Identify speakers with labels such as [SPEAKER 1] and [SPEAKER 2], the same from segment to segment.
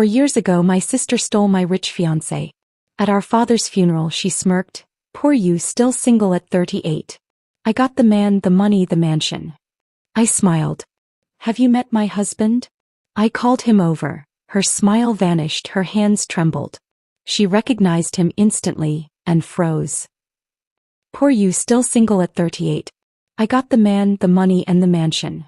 [SPEAKER 1] Years ago my sister stole my rich fiancé. At our father's funeral she smirked, "Poor you, still single at 38. I got the man, the money, the mansion." I smiled. "Have you met my husband?" I called him over. Her smile vanished, her hands trembled. She recognized him instantly, and froze. "Poor you, still single at 38. I got the man, the money, and the mansion."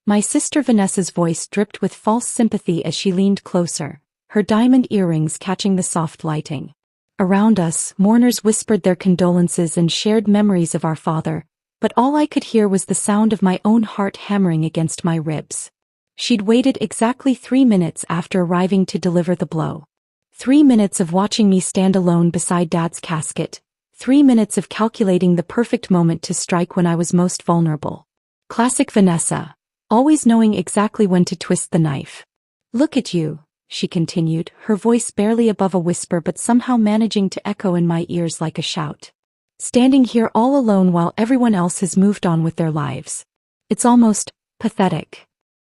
[SPEAKER 1] My sister Vanessa's voice dripped with false sympathy as she leaned closer, her diamond earrings catching the soft lighting. Around us, mourners whispered their condolences and shared memories of our father, but all I could hear was the sound of my own heart hammering against my ribs. She'd waited exactly 3 minutes after arriving to deliver the blow. 3 minutes of watching me stand alone beside Dad's casket. 3 minutes of calculating the perfect moment to strike when I was most vulnerable. Classic Vanessa, always knowing exactly when to twist the knife. "Look at you," she continued, her voice barely above a whisper but somehow managing to echo in my ears like a shout. "Standing here all alone while everyone else has moved on with their lives. It's almost pathetic."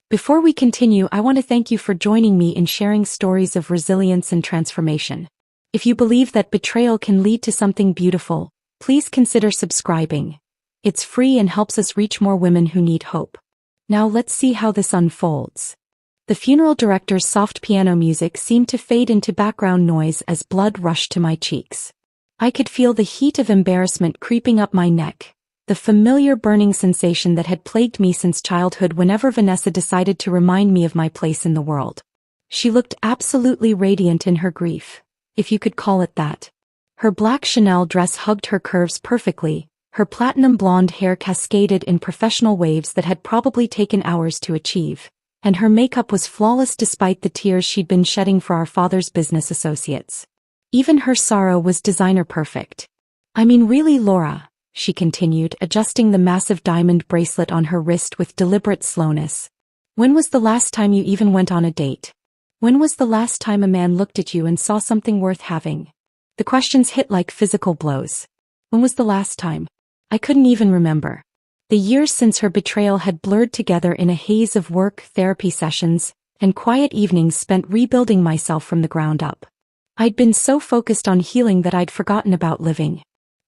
[SPEAKER 1] Before we continue, I want to thank you for joining me in sharing stories of resilience and transformation. If you believe that betrayal can lead to something beautiful, please consider subscribing. It's free and helps us reach more women who need hope. Now let's see how this unfolds. The funeral director's soft piano music seemed to fade into background noise as blood rushed to my cheeks. I could feel the heat of embarrassment creeping up my neck, the familiar burning sensation that had plagued me since childhood whenever Vanessa decided to remind me of my place in the world. She looked absolutely radiant in her grief, if you could call it that. Her black Chanel dress hugged her curves perfectly, her platinum blonde hair cascaded in professional waves that had probably taken hours to achieve, and her makeup was flawless despite the tears she'd been shedding for our father's business associates. Even her sorrow was designer perfect. "I mean really, Laura," she continued, adjusting the massive diamond bracelet on her wrist with deliberate slowness. "When was the last time you even went on a date? When was the last time a man looked at you and saw something worth having?" The questions hit like physical blows. When was the last time? I couldn't even remember. The years since her betrayal had blurred together in a haze of work, therapy sessions, and quiet evenings spent rebuilding myself from the ground up. I'd been so focused on healing that I'd forgotten about living.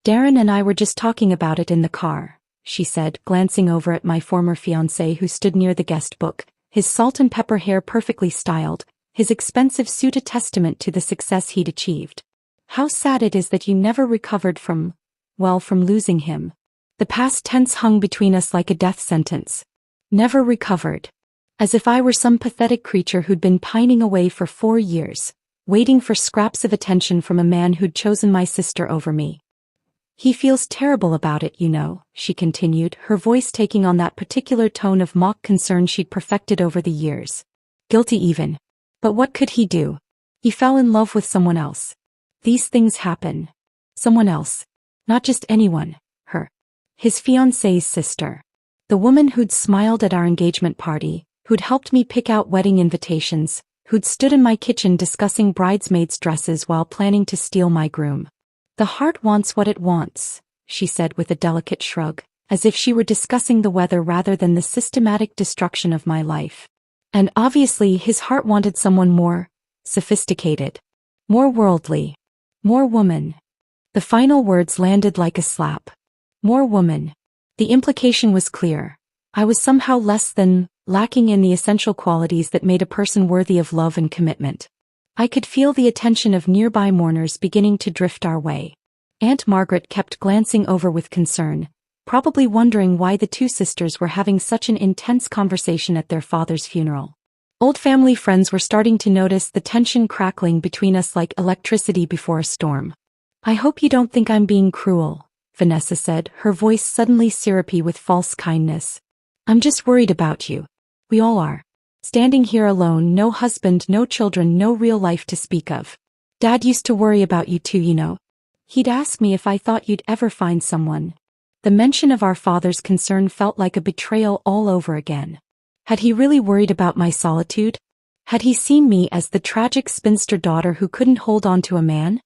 [SPEAKER 1] "Darren and I were just talking about it in the car," she said, glancing over at my former fiancé who stood near the guest book, his salt and pepper hair perfectly styled, his expensive suit a testament to the success he'd achieved. "How sad it is that you never recovered from losing him." The past tense hung between us like a death sentence. Never recovered. As if I were some pathetic creature who'd been pining away for 4 years, waiting for scraps of attention from a man who'd chosen my sister over me. "He feels terrible about it, you know," she continued, her voice taking on that particular tone of mock concern she'd perfected over the years. "Guilty even. But what could he do? He fell in love with someone else. These things happen. Someone else. Not just anyone, her. His fiancée's sister. The woman who'd smiled at our engagement party, who'd helped me pick out wedding invitations, who'd stood in my kitchen discussing bridesmaids' dresses while planning to steal my groom. The heart wants what it wants," she said with a delicate shrug, as if she were discussing the weather rather than the systematic destruction of my life. And obviously his heart wanted someone more sophisticated, more worldly, more woman. The final words landed like a slap. More woman. The implication was clear. I was somehow less than, lacking in the essential qualities that made a person worthy of love and commitment. I could feel the attention of nearby mourners beginning to drift our way. Aunt Margaret kept glancing over with concern, probably wondering why the two sisters were having such an intense conversation at their father's funeral. Old family friends were starting to notice the tension crackling between us like electricity before a storm. "I hope you don't think I'm being cruel," Vanessa said, her voice suddenly syrupy with false kindness. "I'm just worried about you. We all are. Standing here alone, no husband, no children, no real life to speak of. Dad used to worry about you too, you know. He'd ask me if I thought you'd ever find someone." The mention of our father's concern felt like a betrayal all over again. Had he really worried about my solitude? Had he seen me as the tragic spinster daughter who couldn't hold on to a man?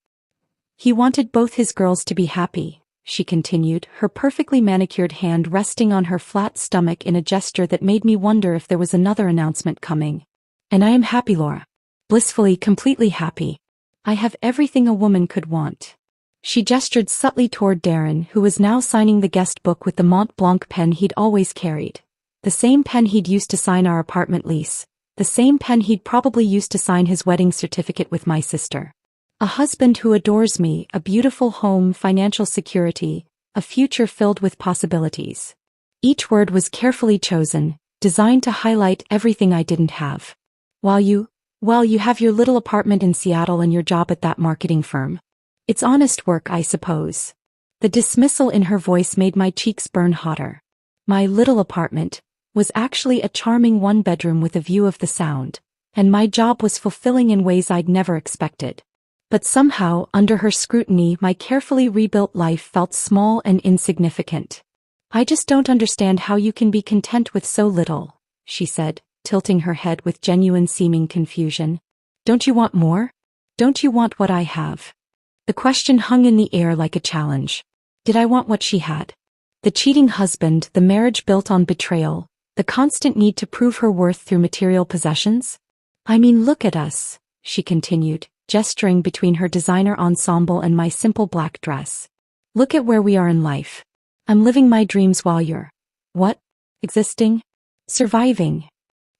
[SPEAKER 1] "He wanted both his girls to be happy," she continued, her perfectly manicured hand resting on her flat stomach in a gesture that made me wonder if there was another announcement coming. "And I am happy, Laura. Blissfully, completely happy. I have everything a woman could want. She gestured subtly toward Darren, who was now signing the guest book with the Mont Blanc pen he'd always carried. The same pen he'd used to sign our apartment lease. The same pen he'd probably used to sign his wedding certificate with my sister. A husband who adores me, a beautiful home, financial security, a future filled with possibilities. Each word was carefully chosen, designed to highlight everything I didn't have. While you have your little apartment in Seattle and your job at that marketing firm. It's honest work, I suppose. The dismissal in her voice made my cheeks burn hotter. My little apartment was actually a charming one-bedroom with a view of the Sound, and my job was fulfilling in ways I'd never expected. But somehow, under her scrutiny, my carefully rebuilt life felt small and insignificant. I just don't understand how you can be content with so little, she said, tilting her head with genuine seeming confusion. Don't you want more? Don't you want what I have? The question hung in the air like a challenge. Did I want what she had? The cheating husband, the marriage built on betrayal, the constant need to prove her worth through material possessions? I mean, look at us, she continued, gesturing between her designer ensemble and my simple black dress. Look at where we are in life. I'm living my dreams while you're... what? Existing? Surviving.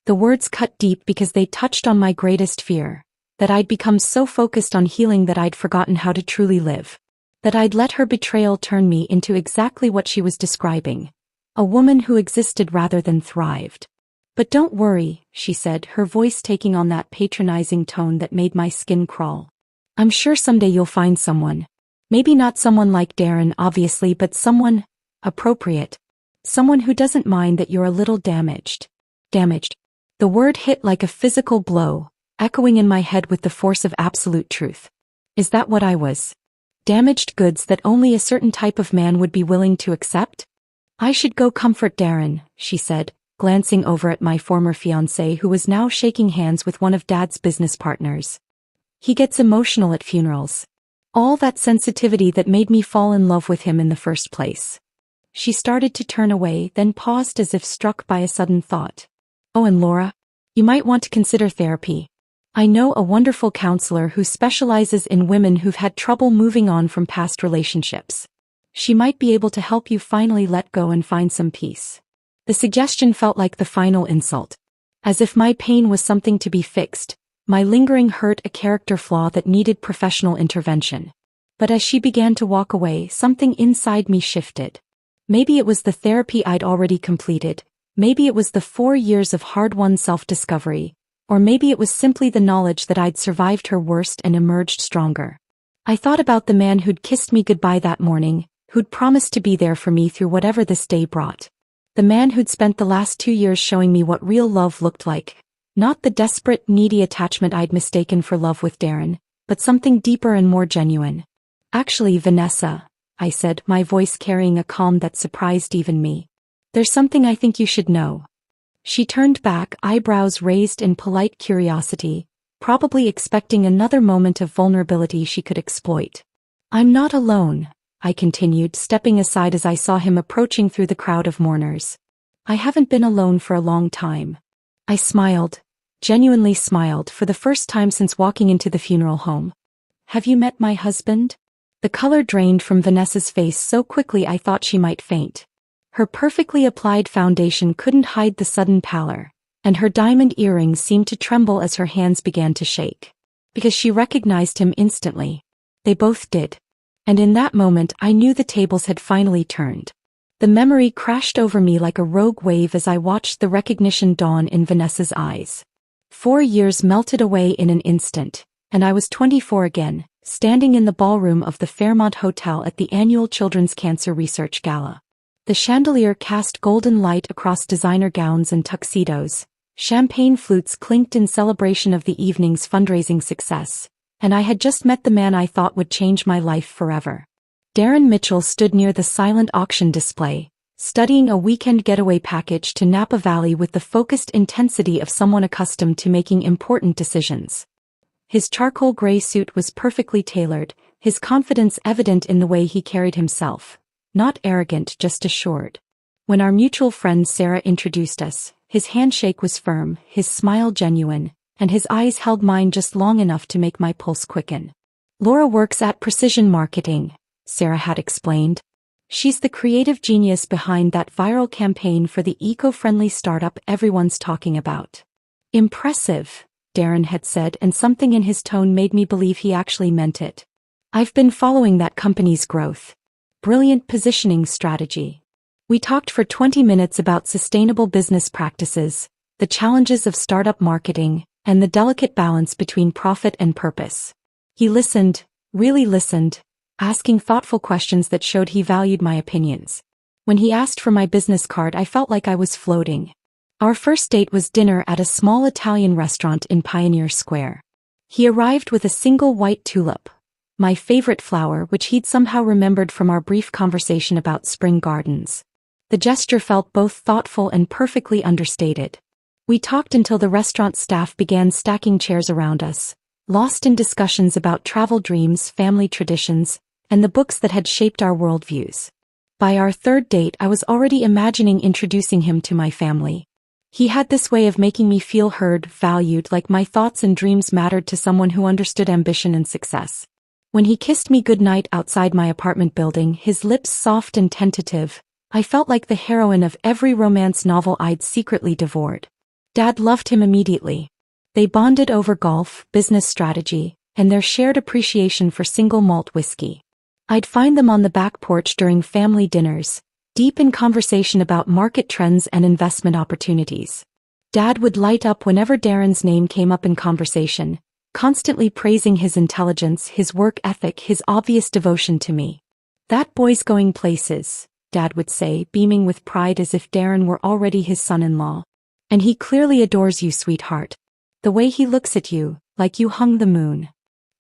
[SPEAKER 1] The words cut deep because they touched on my greatest fear. That I'd become so focused on healing that I'd forgotten how to truly live. That I'd let her betrayal turn me into exactly what she was describing. A woman who existed rather than thrived. But don't worry, she said, her voice taking on that patronizing tone that made my skin crawl. I'm sure someday you'll find someone. Maybe not someone like Darren, obviously, but someone appropriate. Someone who doesn't mind that you're a little damaged. Damaged. The word hit like a physical blow, echoing in my head with the force of absolute truth. Is that what I was? Damaged goods that only a certain type of man would be willing to accept? I should go comfort Darren, she said, glancing over at my former fiancé who was now shaking hands with one of Dad's business partners. He gets emotional at funerals. All that sensitivity that made me fall in love with him in the first place. She started to turn away, then paused as if struck by a sudden thought. Oh, and Laura, you might want to consider therapy. I know a wonderful counselor who specializes in women who've had trouble moving on from past relationships. She might be able to help you finally let go and find some peace. The suggestion felt like the final insult. As if my pain was something to be fixed, my lingering hurt a character flaw that needed professional intervention. But as she began to walk away, something inside me shifted. Maybe it was the therapy I'd already completed, maybe it was the 4 years of hard-won self-discovery, or maybe it was simply the knowledge that I'd survived her worst and emerged stronger. I thought about the man who'd kissed me goodbye that morning, who'd promised to be there for me through whatever this day brought. The man who'd spent the last 2 years showing me what real love looked like. Not the desperate, needy attachment I'd mistaken for love with Darren, but something deeper and more genuine. Actually, Vanessa, I said, my voice carrying a calm that surprised even me. There's something I think you should know. She turned back, eyebrows raised in polite curiosity, probably expecting another moment of vulnerability she could exploit. I'm not alone, I continued, stepping aside as I saw him approaching through the crowd of mourners. I haven't been alone for a long time. I smiled, genuinely smiled, for the first time since walking into the funeral home. Have you met my husband? The color drained from Vanessa's face so quickly I thought she might faint. Her perfectly applied foundation couldn't hide the sudden pallor, and her diamond earrings seemed to tremble as her hands began to shake. Because she recognized him instantly. They both did. And in that moment I knew the tables had finally turned. The memory crashed over me like a rogue wave as I watched the recognition dawn in Vanessa's eyes. 4 years melted away in an instant, and I was 24 again, standing in the ballroom of the Fairmont Hotel at the annual Children's Cancer Research Gala. The chandelier cast golden light across designer gowns and tuxedos. Champagne flutes clinked in celebration of the evening's fundraising success, and I had just met the man I thought would change my life forever. Darren Mitchell stood near the silent auction display, studying a weekend getaway package to Napa Valley with the focused intensity of someone accustomed to making important decisions. His charcoal gray suit was perfectly tailored, his confidence evident in the way he carried himself. Not arrogant, just assured. When our mutual friend Sarah introduced us, his handshake was firm, his smile genuine, and his eyes held mine just long enough to make my pulse quicken. Laura works at Precision Marketing, Sarah had explained. She's the creative genius behind that viral campaign for the eco-friendly startup everyone's talking about. Impressive, Darren had said, and something in his tone made me believe he actually meant it. I've been following that company's growth. Brilliant positioning strategy. We talked for 20 minutes about sustainable business practices, the challenges of startup marketing, and the delicate balance between profit and purpose. He listened, really listened, asking thoughtful questions that showed he valued my opinions. When he asked for my business card, I felt like I was floating. Our first date was dinner at a small Italian restaurant in Pioneer Square. He arrived with a single white tulip, my favorite flower, which he'd somehow remembered from our brief conversation about spring gardens. The gesture felt both thoughtful and perfectly understated. We talked until the restaurant staff began stacking chairs around us, lost in discussions about travel dreams, family traditions, and the books that had shaped our worldviews. By our third date, I was already imagining introducing him to my family. He had this way of making me feel heard, valued, like my thoughts and dreams mattered to someone who understood ambition and success. When he kissed me goodnight outside my apartment building, his lips soft and tentative, I felt like the heroine of every romance novel I'd secretly devoured. Dad loved him immediately. They bonded over golf, business strategy, and their shared appreciation for single malt whiskey. I'd find them on the back porch during family dinners, deep in conversation about market trends and investment opportunities. Dad would light up whenever Darren's name came up in conversation, constantly praising his intelligence, his work ethic, his obvious devotion to me. "That boy's going places," Dad would say, beaming with pride as if Darren were already his son-in-law. "And he clearly adores you, sweetheart. The way he looks at you, like you hung the moon."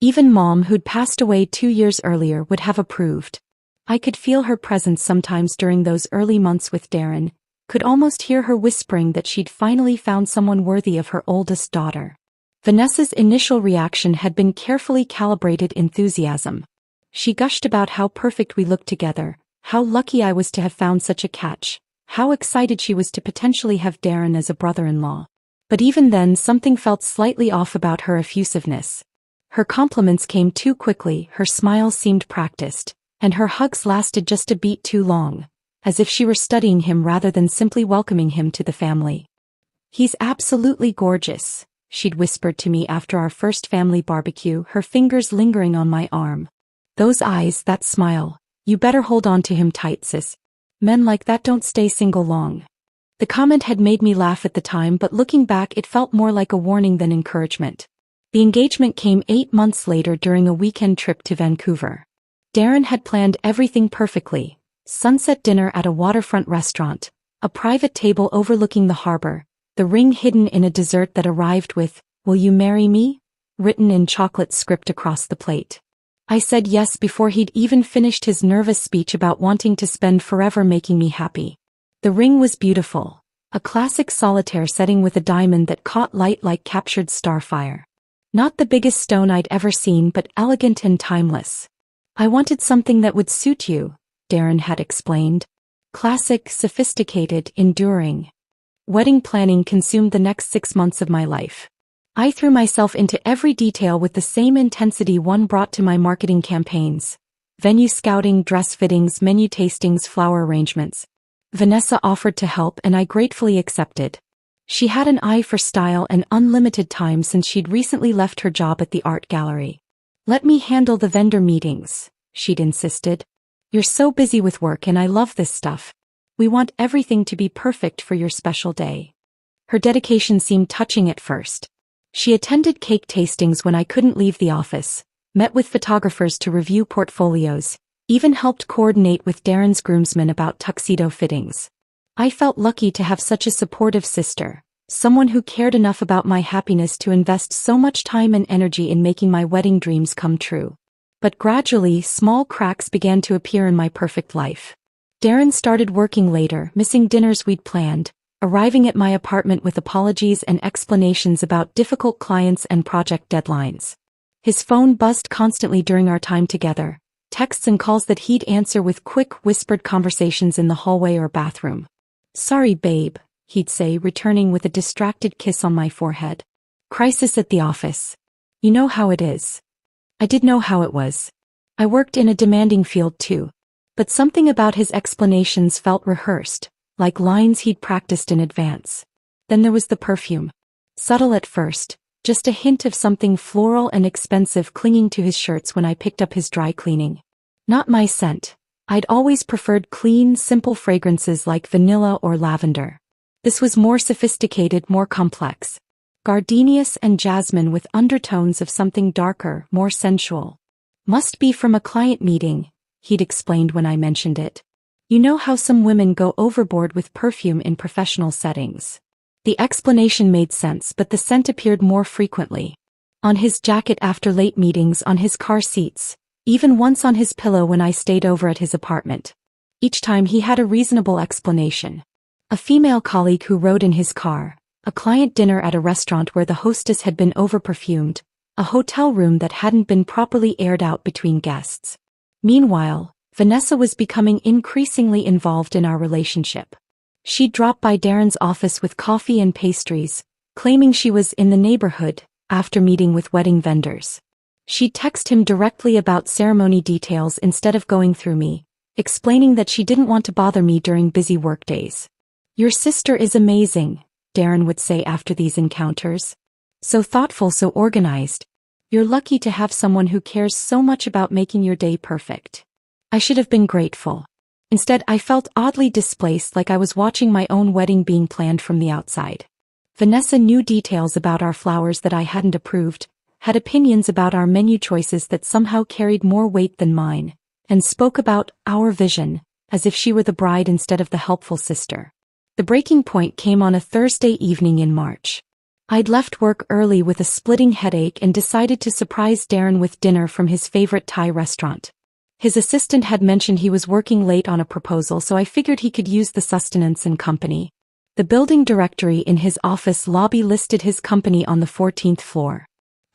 [SPEAKER 1] Even Mom, who'd passed away 2 years earlier, would have approved. I could feel her presence sometimes during those early months with Darren, could almost hear her whispering that she'd finally found someone worthy of her oldest daughter. Vanessa's initial reaction had been carefully calibrated enthusiasm. She gushed about how perfect we looked together, how lucky I was to have found such a catch, how excited she was to potentially have Darren as a brother-in-law. But even then, something felt slightly off about her effusiveness. Her compliments came too quickly, her smiles seemed practiced, and her hugs lasted just a beat too long, as if she were studying him rather than simply welcoming him to the family. "He's absolutely gorgeous," she'd whispered to me after our first family barbecue, her fingers lingering on my arm. "Those eyes, that smile, you better hold on to him tight, sis. Men like that don't stay single long." The comment had made me laugh at the time, but looking back it felt more like a warning than encouragement. The engagement came 8 months later during a weekend trip to Vancouver. Darren had planned everything perfectly: sunset dinner at a waterfront restaurant, a private table overlooking the harbor, the ring hidden in a dessert that arrived with, "Will you marry me?" written in chocolate script across the plate. I said yes before he'd even finished his nervous speech about wanting to spend forever making me happy. The ring was beautiful, a classic solitaire setting with a diamond that caught light like captured starfire. Not the biggest stone I'd ever seen, but elegant and timeless. "I wanted something that would suit you," Darren had explained. "Classic, sophisticated, enduring." Wedding planning consumed the next 6 months of my life. I threw myself into every detail with the same intensity one brought to my marketing campaigns: venue scouting, dress fittings, menu tastings, flower arrangements. Vanessa offered to help, and I gratefully accepted. She had an eye for style and unlimited time since she'd recently left her job at the art gallery. "Let me handle the vendor meetings," she'd insisted. "You're so busy with work, and I love this stuff. We want everything to be perfect for your special day." Her dedication seemed touching at first. She attended cake tastings when I couldn't leave the office, met with photographers to review portfolios, even helped coordinate with Darren's groomsmen about tuxedo fittings. I felt lucky to have such a supportive sister, someone who cared enough about my happiness to invest so much time and energy in making my wedding dreams come true. But gradually, small cracks began to appear in my perfect life. Darren started working later, missing dinners we'd planned, arriving at my apartment with apologies and explanations about difficult clients and project deadlines. His phone buzzed constantly during our time together, texts and calls that he'd answer with quick, whispered conversations in the hallway or bathroom. "Sorry, babe," he'd say, returning with a distracted kiss on my forehead. Crisis at the office. You know how it is. I did know how it was. I worked in a demanding field too. But something about his explanations felt rehearsed, like lines he'd practiced in advance. Then there was the perfume. Subtle at first, just a hint of something floral and expensive clinging to his shirts when I picked up his dry cleaning. Not my scent. I'd always preferred clean, simple fragrances like vanilla or lavender. This was more sophisticated, more complex. Gardenias and jasmine with undertones of something darker, more sensual. Must be from a client meeting, he'd explained when I mentioned it. You know how some women go overboard with perfume in professional settings. The explanation made sense, but the scent appeared more frequently. On his jacket after late meetings, on his car seats, even once on his pillow when I stayed over at his apartment. Each time he had a reasonable explanation. A female colleague who rode in his car, a client dinner at a restaurant where the hostess had been over-perfumed, a hotel room that hadn't been properly aired out between guests. Meanwhile, Vanessa was becoming increasingly involved in our relationship. She'd drop by Darren's office with coffee and pastries, claiming she was in the neighborhood, after meeting with wedding vendors. She'd text him directly about ceremony details instead of going through me, explaining that she didn't want to bother me during busy workdays. "Your sister is amazing," Darren would say after these encounters. "So thoughtful, so organized. You're lucky to have someone who cares so much about making your day perfect." I should have been grateful. Instead, I felt oddly displaced, like I was watching my own wedding being planned from the outside. Vanessa knew details about our flowers that I hadn't approved, had opinions about our menu choices that somehow carried more weight than mine, and spoke about our vision, as if she were the bride instead of the helpful sister. The breaking point came on a Thursday evening in March. I'd left work early with a splitting headache and decided to surprise Darren with dinner from his favorite Thai restaurant. His assistant had mentioned he was working late on a proposal, so I figured he could use the sustenance and company. The building directory in his office lobby listed his company on the 14th floor.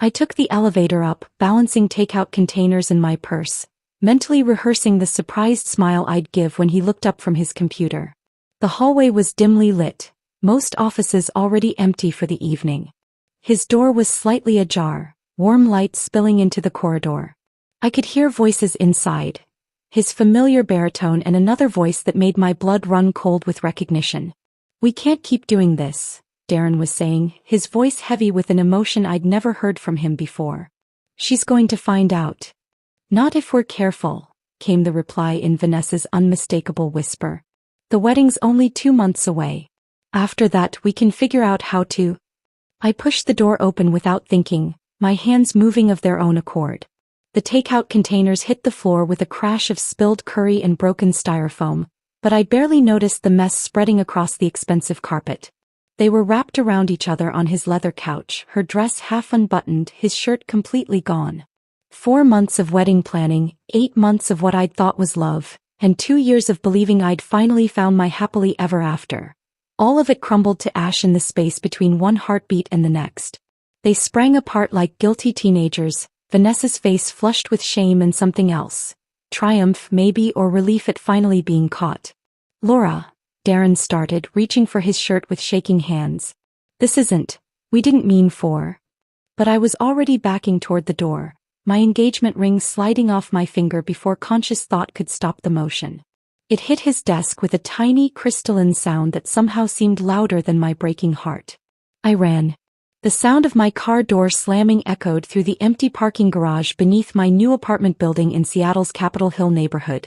[SPEAKER 1] I took the elevator up, balancing takeout containers in my purse, mentally rehearsing the surprised smile I'd give when he looked up from his computer. The hallway was dimly lit, most offices already empty for the evening. His door was slightly ajar, warm light spilling into the corridor. I could hear voices inside, his familiar baritone and another voice that made my blood run cold with recognition. "We can't keep doing this," Darren was saying, his voice heavy with an emotion I'd never heard from him before. "She's going to find out." "Not if we're careful," came the reply in Vanessa's unmistakable whisper. "The wedding's only 2 months away. After that we can figure out how to." I pushed the door open without thinking, my hands moving of their own accord. The takeout containers hit the floor with a crash of spilled curry and broken styrofoam, but I barely noticed the mess spreading across the expensive carpet. They were wrapped around each other on his leather couch, her dress half unbuttoned, his shirt completely gone. 4 months of wedding planning, 8 months of what I'd thought was love, and 2 years of believing I'd finally found my happily ever after. All of it crumbled to ash in the space between one heartbeat and the next. They sprang apart like guilty teenagers, Vanessa's face flushed with shame and something else. Triumph, maybe, or relief at finally being caught. "Laura," Darren started, reaching for his shirt with shaking hands. "This isn't, we didn't mean for." But I was already backing toward the door, my engagement ring sliding off my finger before conscious thought could stop the motion. It hit his desk with a tiny crystalline sound that somehow seemed louder than my breaking heart. I ran. The sound of my car door slamming echoed through the empty parking garage beneath my new apartment building in Seattle's Capitol Hill neighborhood.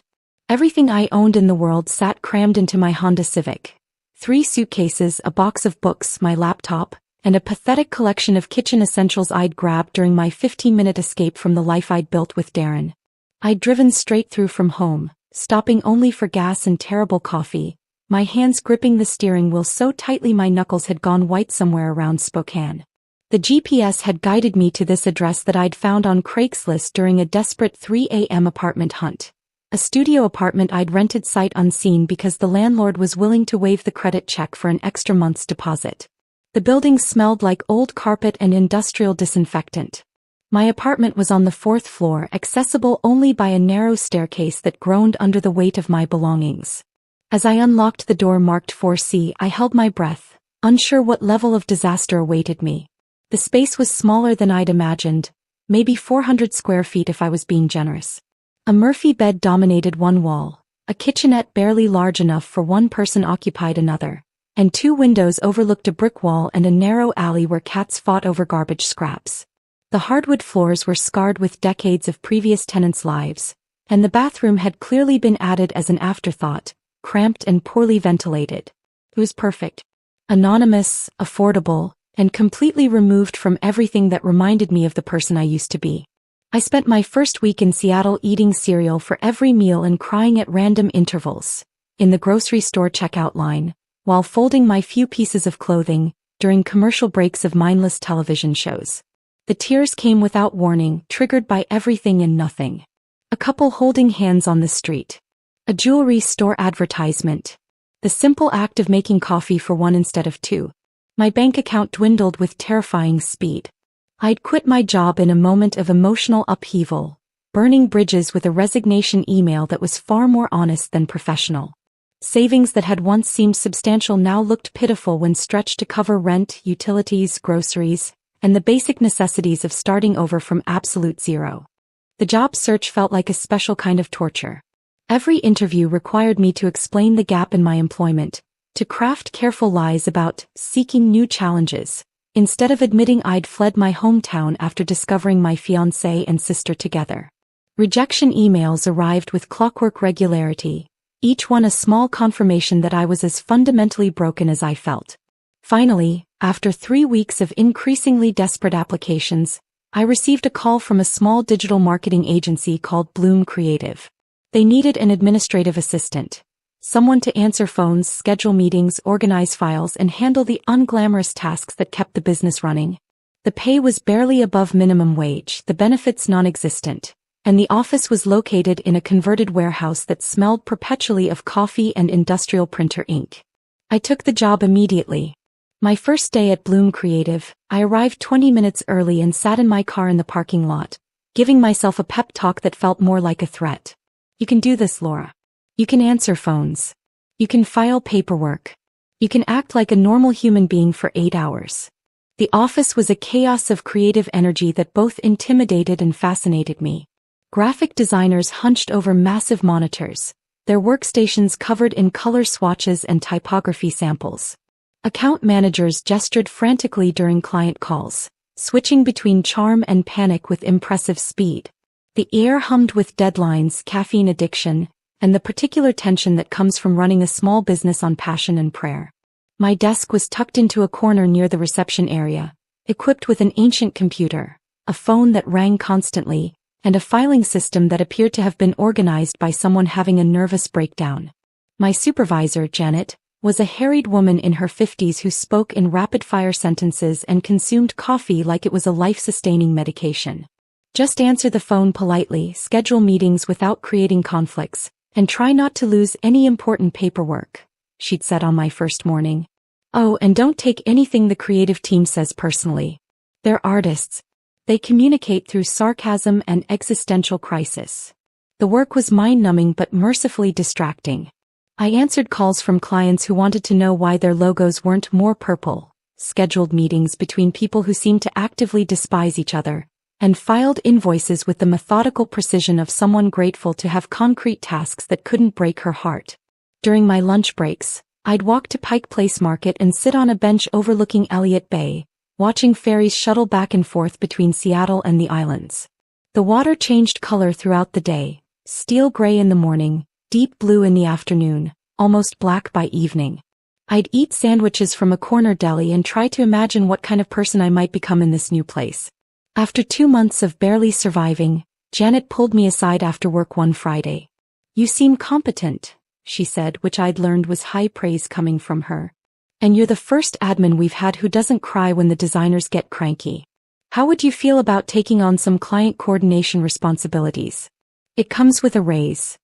[SPEAKER 1] Everything I owned in the world sat crammed into my Honda Civic. 3 suitcases, a box of books, my laptop, and a pathetic collection of kitchen essentials I'd grabbed during my 15-minute escape from the life I'd built with Darren. I'd driven straight through from home, stopping only for gas and terrible coffee, my hands gripping the steering wheel so tightly my knuckles had gone white somewhere around Spokane. The GPS had guided me to this address that I'd found on Craigslist during a desperate 3 a.m. apartment hunt. A studio apartment I'd rented sight unseen because the landlord was willing to waive the credit check for an extra month's deposit. The building smelled like old carpet and industrial disinfectant. My apartment was on the 4th floor, accessible only by a narrow staircase that groaned under the weight of my belongings. As I unlocked the door marked 4C, I held my breath, unsure what level of disaster awaited me. The space was smaller than I'd imagined, maybe 400 square feet if I was being generous. A Murphy bed dominated one wall, a kitchenette barely large enough for one person occupied another, and two windows overlooked a brick wall and a narrow alley where cats fought over garbage scraps. The hardwood floors were scarred with decades of previous tenants' lives, and the bathroom had clearly been added as an afterthought, cramped and poorly ventilated. It was perfect. Anonymous, affordable, and completely removed from everything that reminded me of the person I used to be. I spent my first week in Seattle eating cereal for every meal and crying at random intervals, in the grocery store checkout line, while folding my few pieces of clothing, during commercial breaks of mindless television shows. The tears came without warning, triggered by everything and nothing. A couple holding hands on the street. A jewelry store advertisement. The simple act of making coffee for one instead of two. My bank account dwindled with terrifying speed. I'd quit my job in a moment of emotional upheaval, burning bridges with a resignation email that was far more honest than professional. Savings that had once seemed substantial now looked pitiful when stretched to cover rent, utilities, groceries, and the basic necessities of starting over from absolute zero. The job search felt like a special kind of torture. Every interview required me to explain the gap in my employment, to craft careful lies about seeking new challenges, instead of admitting I'd fled my hometown after discovering my fiancé and sister together. Rejection emails arrived with clockwork regularity, each one a small confirmation that I was as fundamentally broken as I felt. Finally, after 3 weeks of increasingly desperate applications, I received a call from a small digital marketing agency called Bloom Creative. They needed an administrative assistant. Someone to answer phones, schedule meetings, organize files, and handle the unglamorous tasks that kept the business running. The pay was barely above minimum wage, the benefits non-existent, and the office was located in a converted warehouse that smelled perpetually of coffee and industrial printer ink. I took the job immediately. My first day at Bloom Creative, I arrived 20 minutes early and sat in my car in the parking lot, giving myself a pep talk that felt more like a threat. You can do this, Laura. You can answer phones. You can file paperwork. You can act like a normal human being for 8 hours. The office was a chaos of creative energy that both intimidated and fascinated me. Graphic designers hunched over massive monitors, their workstations covered in color swatches and typography samples. Account managers gestured frantically during client calls, switching between charm and panic with impressive speed. The air hummed with deadlines, caffeine addiction, and the particular tension that comes from running a small business on passion and prayer. My desk was tucked into a corner near the reception area, equipped with an ancient computer, a phone that rang constantly, and a filing system that appeared to have been organized by someone having a nervous breakdown. My supervisor, Janet, was a harried woman in her 50s who spoke in rapid-fire sentences and consumed coffee like it was a life-sustaining medication. Just answer the phone politely, schedule meetings without creating conflicts, and try not to lose any important paperwork, she'd said on my first morning. Oh, and don't take anything the creative team says personally. They're artists. They communicate through sarcasm and existential crisis. The work was mind-numbing but mercifully distracting. I answered calls from clients who wanted to know why their logos weren't more purple, scheduled meetings between people who seemed to actively despise each other, and filed invoices with the methodical precision of someone grateful to have concrete tasks that couldn't break her heart. During my lunch breaks, I'd walk to Pike Place Market and sit on a bench overlooking Elliott Bay, watching ferries shuttle back and forth between Seattle and the islands. The water changed color throughout the day, steel gray in the morning, deep blue in the afternoon, almost black by evening. I'd eat sandwiches from a corner deli and try to imagine what kind of person I might become in this new place. After 2 months of barely surviving, Janet pulled me aside after work one Friday. "You seem competent," she said, which I'd learned was high praise coming from her. "And you're the first admin we've had who doesn't cry when the designers get cranky. How would you feel about taking on some client coordination responsibilities? It comes with a raise."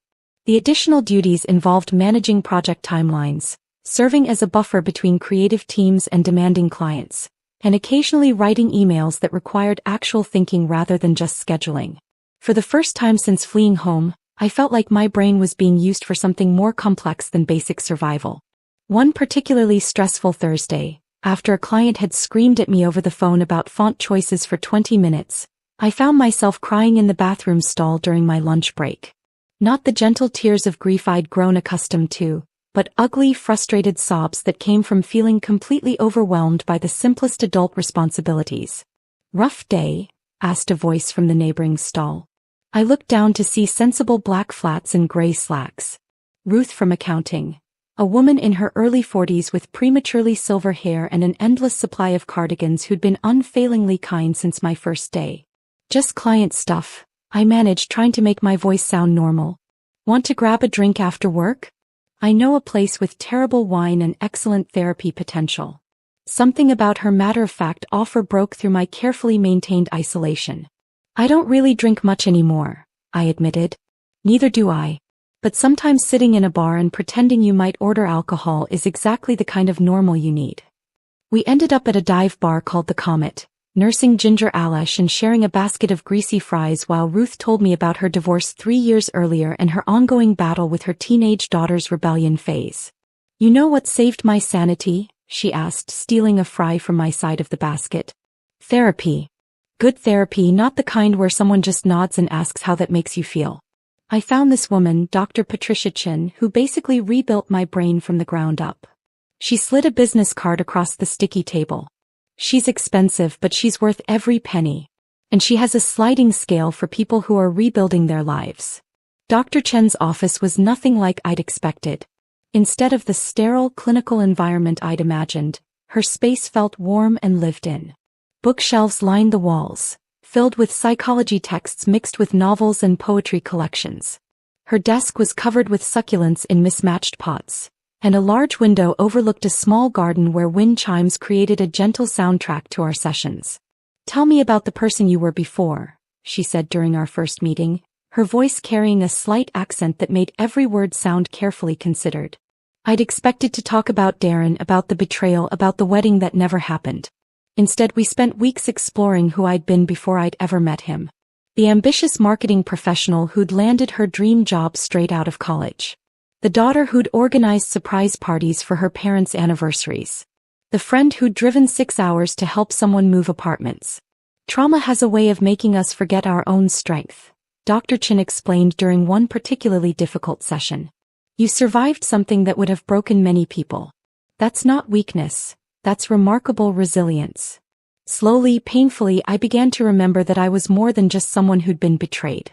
[SPEAKER 1] The additional duties involved managing project timelines, serving as a buffer between creative teams and demanding clients, and occasionally writing emails that required actual thinking rather than just scheduling. For the first time since fleeing home, I felt like my brain was being used for something more complex than basic survival. One particularly stressful Thursday, After a client had screamed at me over the phone about font choices for 20 minutes, I found myself crying in the bathroom stall during my lunch break. Not the gentle tears of grief I'd grown accustomed to, but ugly, frustrated sobs that came from feeling completely overwhelmed by the simplest adult responsibilities. "Rough day?" asked a voice from the neighboring stall. I looked down to see sensible black flats and gray slacks. Ruth from accounting. A woman in her early 40s with prematurely silver hair and an endless supply of cardigans who'd been unfailingly kind since my first day. "Just client stuff," I managed, trying to make my voice sound normal. "Want to grab a drink after work? I know a place with terrible wine and excellent therapy potential." Something about her matter-of-fact offer broke through my carefully maintained isolation. "I don't really drink much anymore," I admitted. "Neither do I. But sometimes sitting in a bar and pretending you might order alcohol is exactly the kind of normal you need." We ended up at a dive bar called the Comet, nursing ginger Alish and sharing a basket of greasy fries while Ruth told me about her divorce 3 years earlier and her ongoing battle with her teenage daughter's rebellion phase. "You know what saved my sanity?" she asked, stealing a fry from my side of the basket. "Therapy. Good therapy, not the kind where someone just nods and asks how that makes you feel. I found this woman, Dr. Patricia Chin, who basically rebuilt my brain from the ground up." She slid a business card across the sticky table. "She's expensive, but she's worth every penny. And she has a sliding scale for people who are rebuilding their lives." Dr. Chen's office was nothing like I'd expected. Instead of the sterile, clinical environment I'd imagined, her space felt warm and lived in. Bookshelves lined the walls, filled with psychology texts mixed with novels and poetry collections. Her desk was covered with succulents in mismatched pots, and a large window overlooked a small garden where wind chimes created a gentle soundtrack to our sessions. "Tell me about the person you were before," she said during our first meeting, her voice carrying a slight accent that made every word sound carefully considered. I'd expected to talk about Darren, about the betrayal, about the wedding that never happened. Instead, we spent weeks exploring who I'd been before I'd ever met him. The ambitious marketing professional who'd landed her dream job straight out of college. The daughter who'd organized surprise parties for her parents' anniversaries. The friend who'd driven 6 hours to help someone move apartments. "Trauma has a way of making us forget our own strength," Dr. Chin explained during one particularly difficult session. "You survived something that would have broken many people. That's not weakness, that's remarkable resilience." Slowly, painfully, I began to remember that I was more than just someone who'd been betrayed.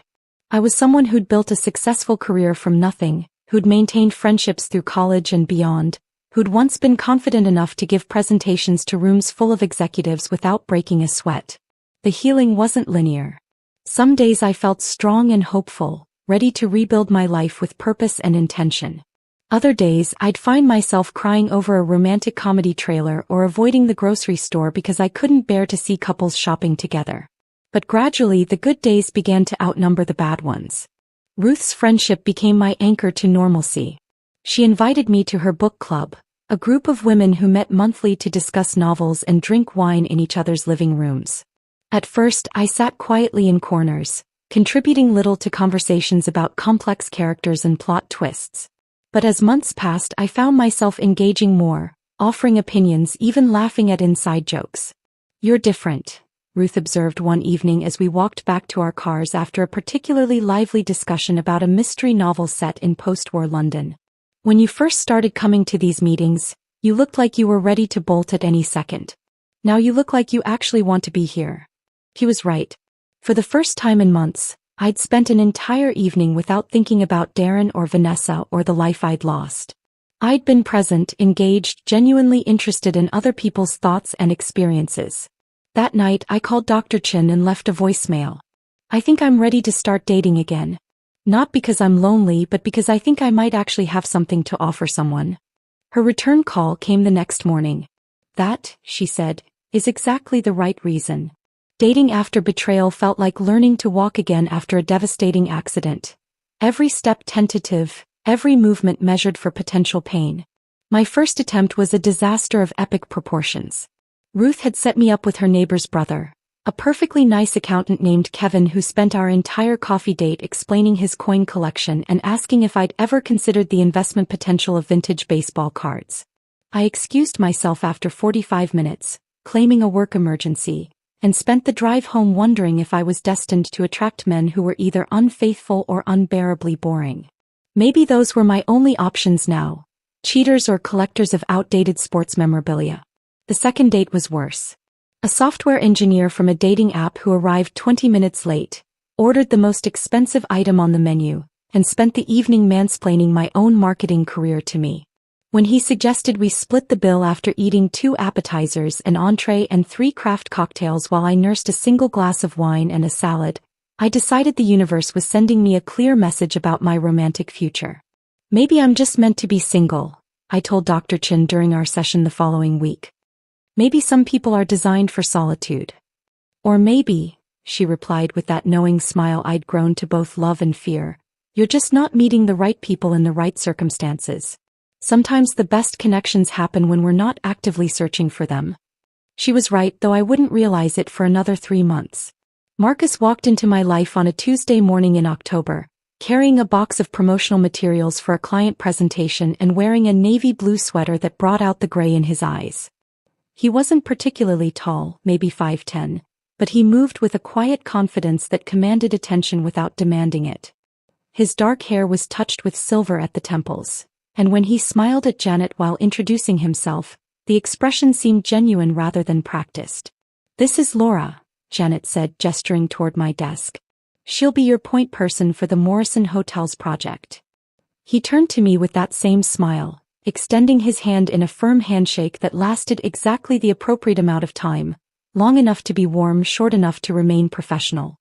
[SPEAKER 1] I was someone who'd built a successful career from nothing, who'd maintained friendships through college and beyond, who'd once been confident enough to give presentations to rooms full of executives without breaking a sweat. The healing wasn't linear. Some days I felt strong and hopeful, ready to rebuild my life with purpose and intention. Other days I'd find myself crying over a romantic comedy trailer or avoiding the grocery store because I couldn't bear to see couples shopping together. But gradually the good days began to outnumber the bad ones. Ruth's friendship became my anchor to normalcy. She invited me to her book club, a group of women who met monthly to discuss novels and drink wine in each other's living rooms. At first, I sat quietly in corners, contributing little to conversations about complex characters and plot twists. But as months passed, I found myself engaging more, offering opinions, even laughing at inside jokes. "You're different," Ruth observed one evening as we walked back to our cars after a particularly lively discussion about a mystery novel set in post-war London. "When you first started coming to these meetings, you looked like you were ready to bolt at any second. Now you look like you actually want to be here." He was right. For the first time in months, I'd spent an entire evening without thinking about Darren or Vanessa or the life I'd lost. I'd been present, engaged, genuinely interested in other people's thoughts and experiences. That night, I called Dr. Chin and left a voicemail. "I think I'm ready to start dating again. Not because I'm lonely, but because I think I might actually have something to offer someone." Her return call came the next morning. "That," she said, "is exactly the right reason. Dating after betrayal felt like learning to walk again after a devastating accident. Every step tentative, every movement measured for potential pain. My first attempt was a disaster of epic proportions. Ruth had set me up with her neighbor's brother, a perfectly nice accountant named Kevin who spent our entire coffee date explaining his coin collection and asking if I'd ever considered the investment potential of vintage baseball cards. I excused myself after 45 minutes, claiming a work emergency, and spent the drive home wondering if I was destined to attract men who were either unfaithful or unbearably boring. Maybe those were my only options now: cheaters or collectors of outdated sports memorabilia. The second date was worse. A software engineer from a dating app who arrived 20 minutes late, ordered the most expensive item on the menu, and spent the evening mansplaining my own marketing career to me. When he suggested we split the bill after eating 2 appetizers, an entree and 3 craft cocktails while I nursed a single glass of wine and a salad, I decided the universe was sending me a clear message about my romantic future. Maybe I'm just meant to be single, I told Dr. Chin during our session the following week. Maybe some people are designed for solitude. Or maybe, she replied with that knowing smile I'd grown to both love and fear, you're just not meeting the right people in the right circumstances. Sometimes the best connections happen when we're not actively searching for them. She was right, though I wouldn't realize it for another 3 months. Marcus walked into my life on a Tuesday morning in October, carrying a box of promotional materials for a client presentation and wearing a navy blue sweater that brought out the gray in his eyes. He wasn't particularly tall, maybe 5'10", but he moved with a quiet confidence that commanded attention without demanding it. His dark hair was touched with silver at the temples, and when he smiled at Janet while introducing himself, the expression seemed genuine rather than practiced. "This is Laura," Janet said, gesturing toward my desk. "She'll be your point person for the Morrison Hotels project." He turned to me with that same smile, extending his hand in a firm handshake that lasted exactly the appropriate amount of time, long enough to be warm, short enough to remain professional.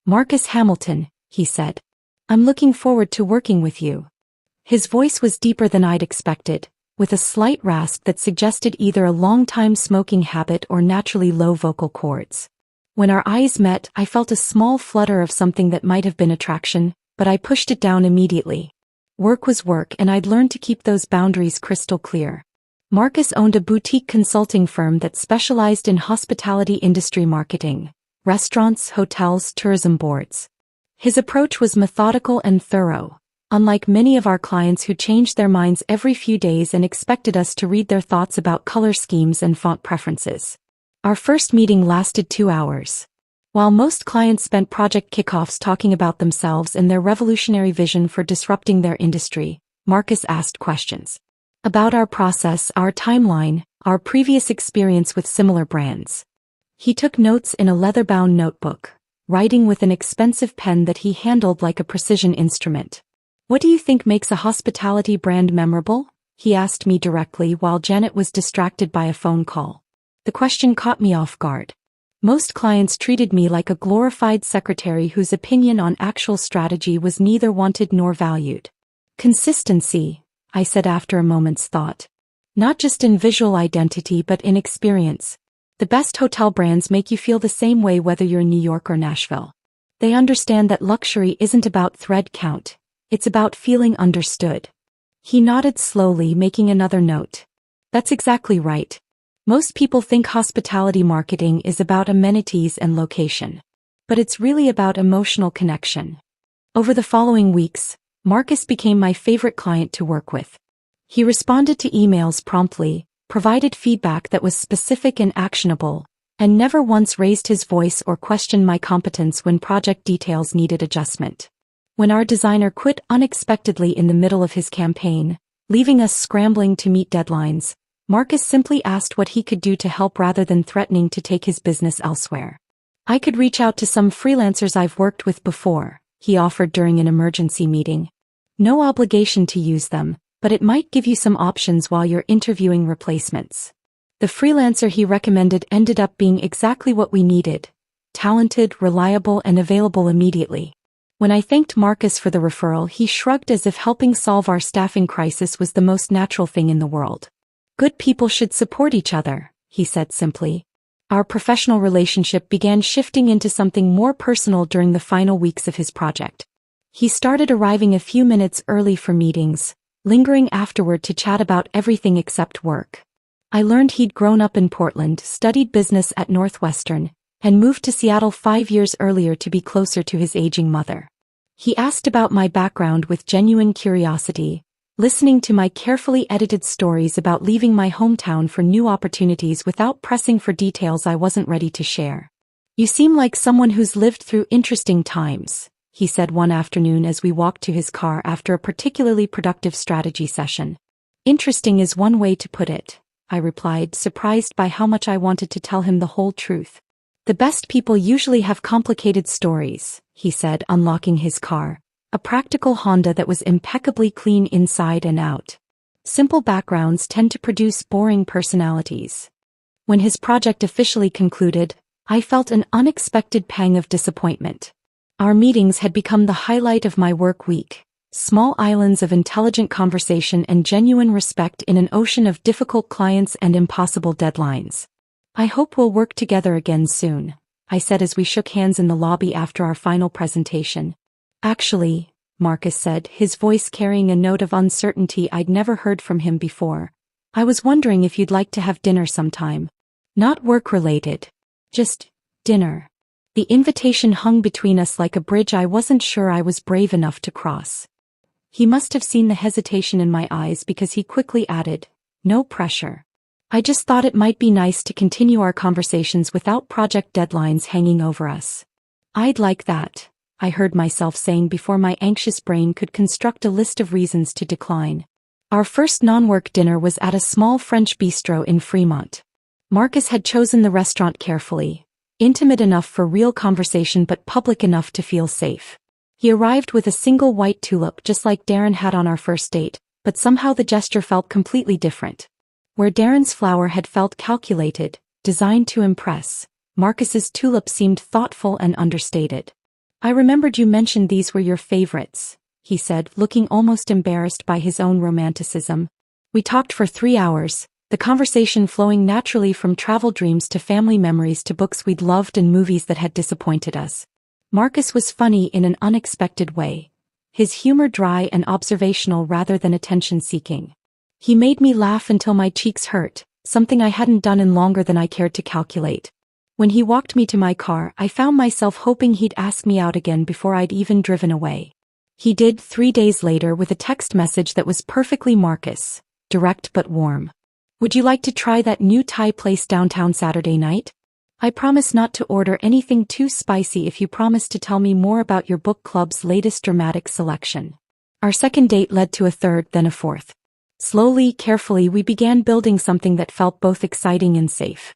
[SPEAKER 1] "Marcus Hamilton," he said. "I'm looking forward to working with you." His voice was deeper than I'd expected, with a slight rasp that suggested either a long-time smoking habit or naturally low vocal cords. When our eyes met, I felt a small flutter of something that might have been attraction, but I pushed it down immediately. Work was work, and I'd learned to keep those boundaries crystal clear. Marcus owned a boutique consulting firm that specialized in hospitality industry marketing, restaurants, hotels, tourism boards. His approach was methodical and thorough, unlike many of our clients who changed their minds every few days and expected us to read their thoughts about color schemes and font preferences. Our first meeting lasted 2 hours. While most clients spent project kickoffs talking about themselves and their revolutionary vision for disrupting their industry, Marcus asked questions about our process, our timeline, our previous experience with similar brands. He took notes in a leather-bound notebook, writing with an expensive pen that he handled like a precision instrument. "What do you think makes a hospitality brand memorable?" he asked me directly while Janet was distracted by a phone call. The question caught me off guard. Most clients treated me like a glorified secretary whose opinion on actual strategy was neither wanted nor valued. "Consistency," I said after a moment's thought. "Not just in visual identity but in experience. The best hotel brands make you feel the same way whether you're in New York or Nashville. They understand that luxury isn't about thread count. It's about feeling understood." He nodded slowly, making another note. "That's exactly right. Most people think hospitality marketing is about amenities and location. But it's really about emotional connection." Over the following weeks, Marcus became my favorite client to work with. He responded to emails promptly, provided feedback that was specific and actionable, and never once raised his voice or questioned my competence when project details needed adjustment. When our designer quit unexpectedly in the middle of his campaign, leaving us scrambling to meet deadlines, Marcus simply asked what he could do to help rather than threatening to take his business elsewhere. "I could reach out to some freelancers I've worked with before," he offered during an emergency meeting. "No obligation to use them, but it might give you some options while you're interviewing replacements." The freelancer he recommended ended up being exactly what we needed: talented, reliable, and available immediately. When I thanked Marcus for the referral, he shrugged as if helping solve our staffing crisis was the most natural thing in the world. "Good people should support each other," he said simply. Our professional relationship began shifting into something more personal during the final weeks of his project. He started arriving a few minutes early for meetings, lingering afterward to chat about everything except work. I learned he'd grown up in Portland, studied business at Northwestern, and moved to Seattle 5 years earlier to be closer to his aging mother. He asked about my background with genuine curiosity, listening to my carefully edited stories about leaving my hometown for new opportunities without pressing for details I wasn't ready to share. "You seem like someone who's lived through interesting times," he said one afternoon as we walked to his car after a particularly productive strategy session. "Interesting is one way to put it," I replied, surprised by how much I wanted to tell him the whole truth. "The best people usually have complicated stories," he said, unlocking his car, a practical Honda that was impeccably clean inside and out. "Simple backgrounds tend to produce boring personalities." When his project officially concluded, I felt an unexpected pang of disappointment. Our meetings had become the highlight of my work week, small islands of intelligent conversation and genuine respect in an ocean of difficult clients and impossible deadlines. "I hope we'll work together again soon," I said as we shook hands in the lobby after our final presentation. "Actually," Marcus said, his voice carrying a note of uncertainty I'd never heard from him before, "I was wondering if you'd like to have dinner sometime. Not work-related. Just dinner." The invitation hung between us like a bridge I wasn't sure I was brave enough to cross. He must have seen the hesitation in my eyes because he quickly added, "No pressure. I just thought it might be nice to continue our conversations without project deadlines hanging over us." "I'd like that," I heard myself saying before my anxious brain could construct a list of reasons to decline. Our first non-work dinner was at a small French bistro in Fremont. Marcus had chosen the restaurant carefully, intimate enough for real conversation but public enough to feel safe. He arrived with a single white tulip just like Darren had on our first date, but somehow the gesture felt completely different. Where Darren's flower had felt calculated, designed to impress, Marcus's tulip seemed thoughtful and understated. "I remembered you mentioned these were your favorites," he said, looking almost embarrassed by his own romanticism. We talked for 3 hours, the conversation flowing naturally from travel dreams to family memories to books we'd loved and movies that had disappointed us. Marcus was funny in an unexpected way, his humor dry and observational rather than attention-seeking. He made me laugh until my cheeks hurt, something I hadn't done in longer than I cared to calculate. When he walked me to my car, I found myself hoping he'd ask me out again before I'd even driven away. He did 3 days later with a text message that was perfectly Marcus, direct but warm. "Would you like to try that new Thai place downtown Saturday night? I promise not to order anything too spicy if you promise to tell me more about your book club's latest dramatic selection." Our second date led to a third, then a fourth. Slowly, carefully, we began building something that felt both exciting and safe.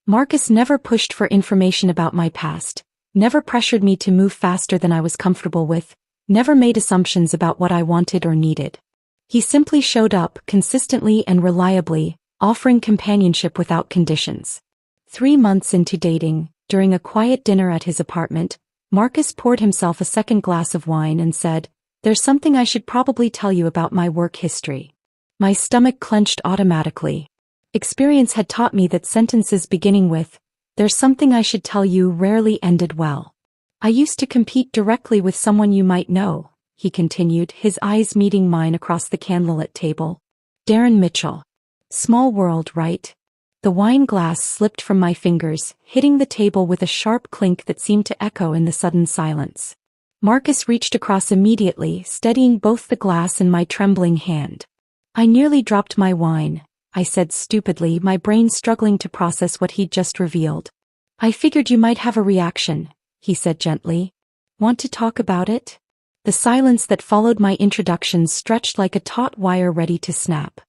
[SPEAKER 1] Marcus never pushed for information about my past, never pressured me to move faster than I was comfortable with, never made assumptions about what I wanted or needed. He simply showed up, consistently and reliably, offering companionship without conditions. 3 months into dating, during a quiet dinner at his apartment, Marcus poured himself a second glass of wine and said, "There's something I should probably tell you about my work history." My stomach clenched automatically. Experience had taught me that sentences beginning with, "There's something I should tell you," rarely ended well. "I used to compete directly with someone you might know," he continued, his eyes meeting mine across the candlelit table. "Darren Mitchell. Small world, right?" The wine glass slipped from my fingers, hitting the table with a sharp clink that seemed to echo in the sudden silence. Marcus reached across immediately, steadying both the glass and my trembling hand. "I nearly dropped my wine," I said stupidly, my brain struggling to process what he'd just revealed. "I figured you might have a reaction," he said gently. "Want to talk about it?" The silence that followed my introduction stretched like a taut wire ready to snap.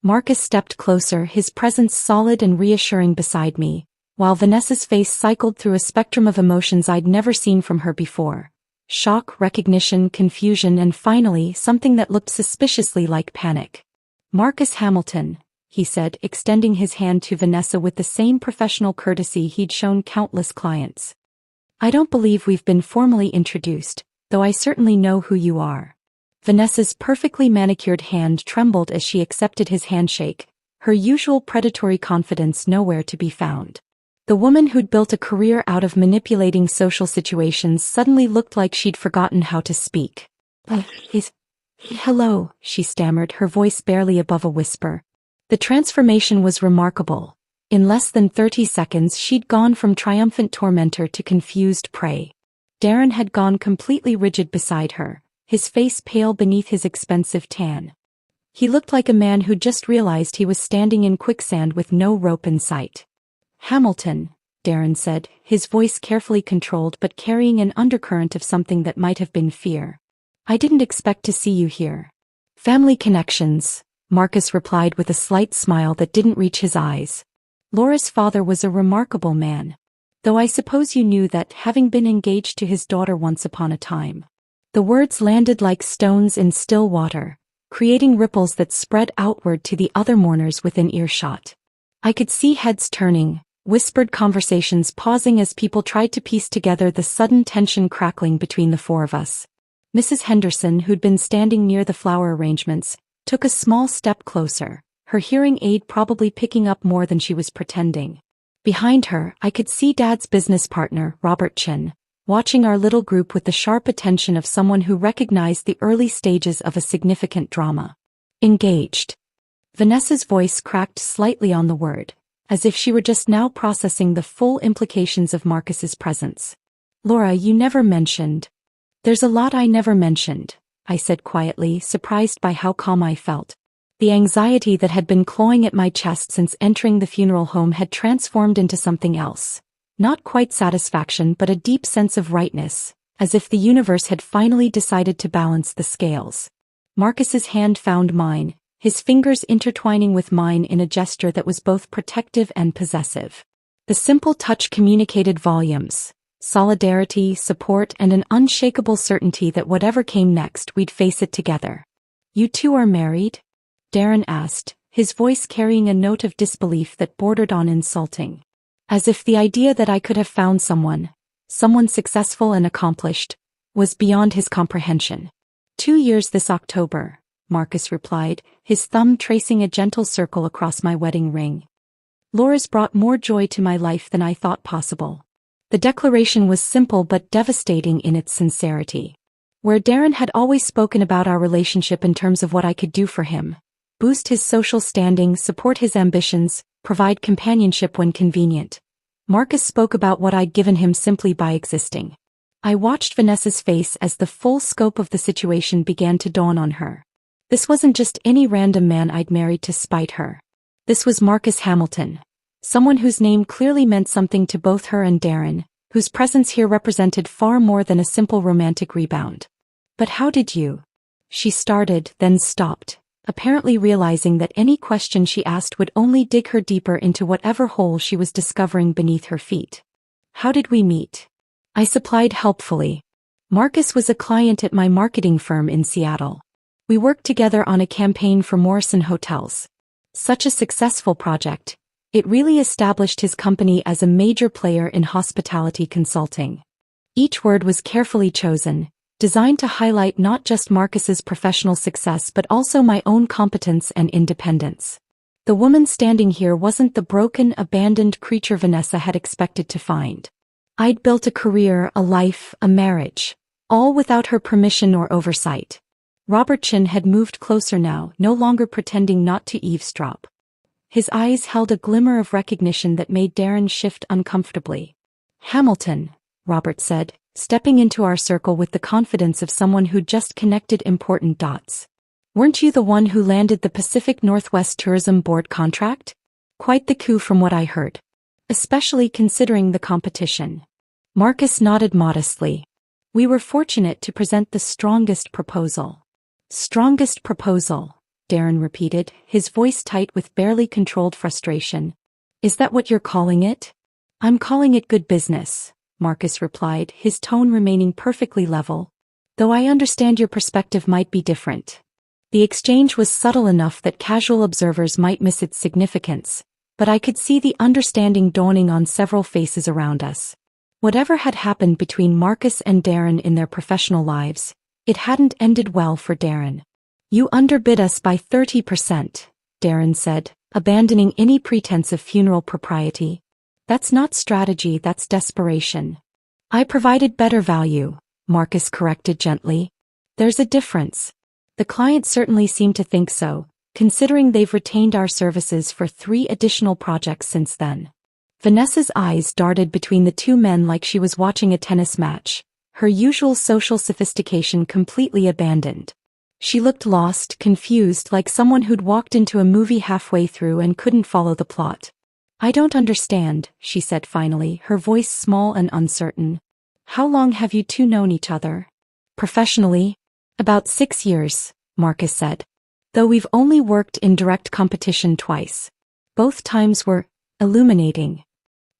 [SPEAKER 1] Marcus stepped closer, his presence solid and reassuring beside me, while Vanessa's face cycled through a spectrum of emotions I'd never seen from her before. Shock, recognition, confusion, and finally something that looked suspiciously like panic. "Marcus Hamilton," he said, extending his hand to Vanessa with the same professional courtesy he'd shown countless clients. "I don't believe we've been formally introduced, though I certainly know who you are." Vanessa's perfectly manicured hand trembled as she accepted his handshake, her usual predatory confidence nowhere to be found. The woman who'd built a career out of manipulating social situations suddenly looked like she'd forgotten how to speak. "Hello," she stammered, her voice barely above a whisper. The transformation was remarkable. In less than 30 seconds she'd gone from triumphant tormentor to confused prey. Darren had gone completely rigid beside her, his face pale beneath his expensive tan. He looked like a man who just realized he was standing in quicksand with no rope in sight. "Hamilton," Darren said, his voice carefully controlled but carrying an undercurrent of something that might have been fear. "I didn't expect to see you here." "Family connections," Marcus replied with a slight smile that didn't reach his eyes. "Laura's father was a remarkable man. Though I suppose you knew that, having been engaged to his daughter once upon a time." The words landed like stones in still water, creating ripples that spread outward to the other mourners within earshot. I could see heads turning, whispered conversations pausing as people tried to piece together the sudden tension crackling between the four of us. Mrs. Henderson, who'd been standing near the flower arrangements, took a small step closer, her hearing aid probably picking up more than she was pretending. Behind her, I could see Dad's business partner, Robert Chin, watching our little group with the sharp attention of someone who recognized the early stages of a significant drama. "Engaged." Vanessa's voice cracked slightly on the word, as if she were just now processing the full implications of Marcus's presence. "Laura, you never mentioned." "There's a lot I never mentioned," I said quietly, surprised by how calm I felt. The anxiety that had been clawing at my chest since entering the funeral home had transformed into something else. Not quite satisfaction but a deep sense of rightness, as if the universe had finally decided to balance the scales. Marcus's hand found mine, his fingers intertwining with mine in a gesture that was both protective and possessive. The simple touch communicated volumes: solidarity, support, and an unshakable certainty that whatever came next we'd face it together. "You two are married?" Darren asked, his voice carrying a note of disbelief that bordered on insulting. As if the idea that I could have found someone successful and accomplished, was beyond his comprehension. 2 years this October, Marcus replied, his thumb tracing a gentle circle across my wedding ring. "Laura's brought more joy to my life than I thought possible." The declaration was simple but devastating in its sincerity. Where Darren had always spoken about our relationship in terms of what I could do for him: boost his social standing, support his ambitions, provide companionship when convenient, Marcus spoke about what I'd given him simply by existing. I watched Vanessa's face as the full scope of the situation began to dawn on her. This wasn't just any random man I'd married to spite her. This was Marcus Hamilton, someone whose name clearly meant something to both her and Darren, whose presence here represented far more than a simple romantic rebound. "But how did you?" She started, then stopped, apparently realizing that any question she asked would only dig her deeper into whatever hole she was discovering beneath her feet. "How did we meet?" I supplied helpfully. "Marcus was a client at my marketing firm in Seattle. We worked together on a campaign for Morrison Hotels. Such a successful project. It really established his company as a major player in hospitality consulting." Each word was carefully chosen, designed to highlight not just Marcus's professional success but also my own competence and independence. The woman standing here wasn't the broken, abandoned creature Vanessa had expected to find. I'd built a career, a life, a marriage, all without her permission or oversight. Robert Chin had moved closer now, no longer pretending not to eavesdrop. His eyes held a glimmer of recognition that made Darren shift uncomfortably. "Hamilton," Robert said, stepping into our circle with the confidence of someone who'd just connected important dots. "Weren't you the one who landed the Pacific Northwest Tourism Board contract? Quite the coup from what I heard. Especially considering the competition." Marcus nodded modestly. "We were fortunate to present the strongest proposal." "Strongest proposal," Darren repeated, his voice tight with barely controlled frustration. "Is that what you're calling it?" "I'm calling it good business," Marcus replied, his tone remaining perfectly level. "Though I understand your perspective might be different." The exchange was subtle enough that casual observers might miss its significance, but I could see the understanding dawning on several faces around us. Whatever had happened between Marcus and Darren in their professional lives, it hadn't ended well for Darren. "You underbid us by 30%, Darren said, abandoning any pretense of funeral propriety. "That's not strategy, that's desperation." "I provided better value," Marcus corrected gently. "There's a difference." The client certainly seemed to think so, considering they've retained our services for 3 additional projects since then. Vanessa's eyes darted between the two men like she was watching a tennis match, her usual social sophistication completely abandoned. She looked lost, confused, like someone who'd walked into a movie halfway through and couldn't follow the plot. "I don't understand," she said finally, her voice small and uncertain. "How long have you two known each other?" "Professionally? About 6 years," Marcus said. "Though we've only worked in direct competition twice. Both times were illuminating."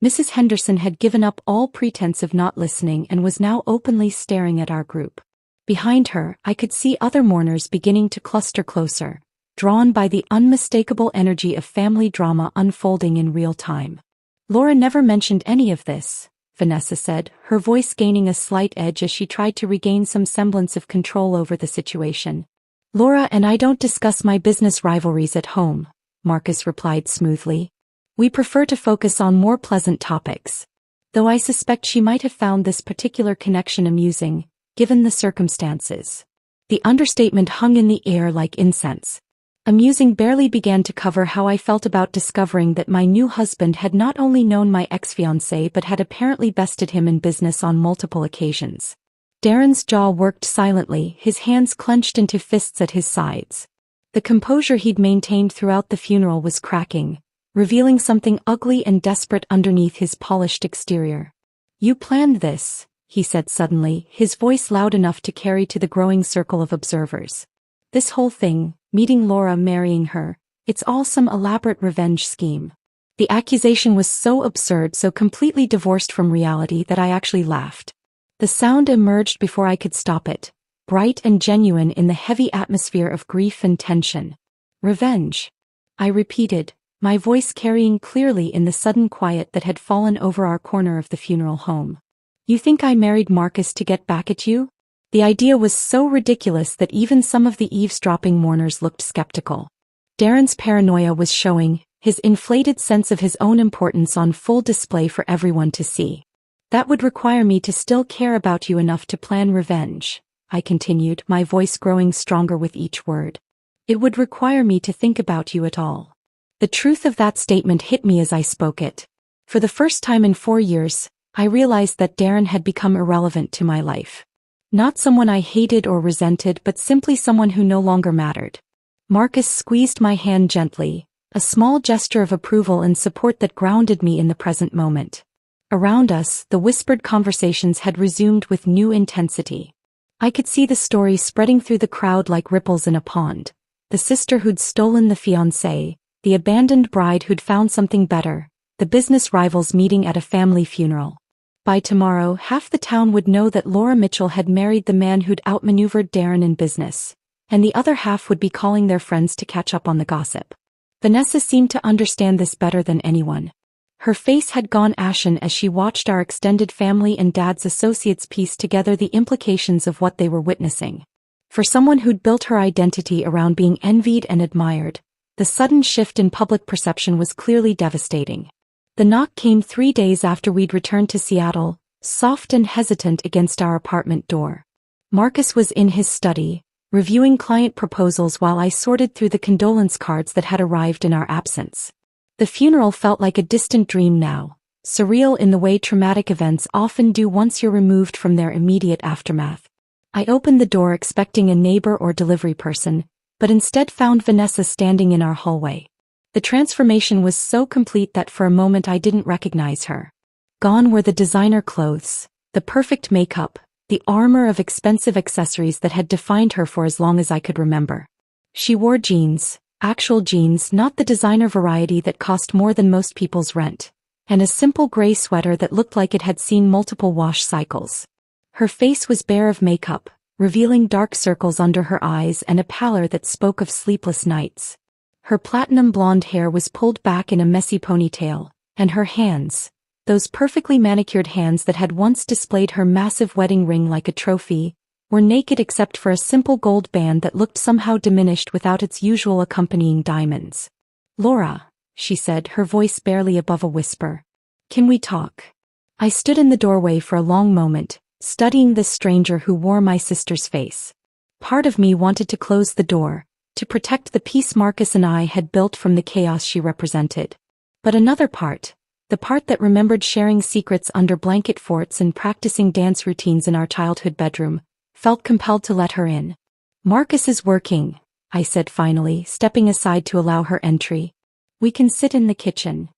[SPEAKER 1] Mrs. Henderson had given up all pretense of not listening and was now openly staring at our group. Behind her, I could see other mourners beginning to cluster closer, drawn by the unmistakable energy of family drama unfolding in real time. "Laura never mentioned any of this," Vanessa said, her voice gaining a slight edge as she tried to regain some semblance of control over the situation. "Laura and I don't discuss my business rivalries at home," Marcus replied smoothly. "We prefer to focus on more pleasant topics. Though I suspect she might have found this particular connection amusing, given the circumstances." The understatement hung in the air like incense. Amusing barely began to cover how I felt about discovering that my new husband had not only known my ex-fiancé but had apparently bested him in business on multiple occasions. Darren's jaw worked silently, his hands clenched into fists at his sides. The composure he'd maintained throughout the funeral was cracking, revealing something ugly and desperate underneath his polished exterior. "You planned this," he said suddenly, his voice loud enough to carry to the growing circle of observers. "This whole thing, meeting Laura, marrying her, it's all some elaborate revenge scheme." The accusation was so absurd, so completely divorced from reality that I actually laughed. The sound emerged before I could stop it, bright and genuine in the heavy atmosphere of grief and tension. "Revenge," I repeated, my voice carrying clearly in the sudden quiet that had fallen over our corner of the funeral home. "You think I married Marcus to get back at you?" The idea was so ridiculous that even some of the eavesdropping mourners looked skeptical. Darren's paranoia was showing, his inflated sense of his own importance on full display for everyone to see. "That would require me to still care about you enough to plan revenge," I continued, my voice growing stronger with each word. "It would require me to think about you at all." The truth of that statement hit me as I spoke it. For the first time in 4 years, I realized that Darren had become irrelevant to my life. Not someone I hated or resented, but simply someone who no longer mattered. Marcus squeezed my hand gently, a small gesture of approval and support that grounded me in the present moment. Around us, the whispered conversations had resumed with new intensity. I could see the story spreading through the crowd like ripples in a pond. The sister who'd stolen the fiancé, the abandoned bride who'd found something better, the business rivals meeting at a family funeral. By tomorrow, half the town would know that Laura Mitchell had married the man who'd outmaneuvered Darren in business, and the other half would be calling their friends to catch up on the gossip. Vanessa seemed to understand this better than anyone. Her face had gone ashen as she watched our extended family and Dad's associates piece together the implications of what they were witnessing. For someone who'd built her identity around being envied and admired, the sudden shift in public perception was clearly devastating. The knock came 3 days after we'd returned to Seattle, soft and hesitant against our apartment door. Marcus was in his study, reviewing client proposals while I sorted through the condolence cards that had arrived in our absence. The funeral felt like a distant dream now, surreal in the way traumatic events often do once you're removed from their immediate aftermath. I opened the door expecting a neighbor or delivery person, but instead found Vanessa standing in our hallway. The transformation was so complete that for a moment I didn't recognize her. Gone were the designer clothes, the perfect makeup, the armor of expensive accessories that had defined her for as long as I could remember. She wore jeans, actual jeans, not the designer variety that cost more than most people's rent, and a simple gray sweater that looked like it had seen multiple wash cycles. Her face was bare of makeup, revealing dark circles under her eyes and a pallor that spoke of sleepless nights. Her platinum blonde hair was pulled back in a messy ponytail, and her hands, those perfectly manicured hands that had once displayed her massive wedding ring like a trophy, were naked except for a simple gold band that looked somehow diminished without its usual accompanying diamonds. "Laura," she said, her voice barely above a whisper. "Can we talk?" I stood in the doorway for a long moment, studying this stranger who wore my sister's face. Part of me wanted to close the door, to protect the peace Marcus and I had built from the chaos she represented. But another part, the part that remembered sharing secrets under blanket forts and practicing dance routines in our childhood bedroom, felt compelled to let her in. Marcus is working, I said finally, stepping aside to allow her entry. We can sit in the kitchen.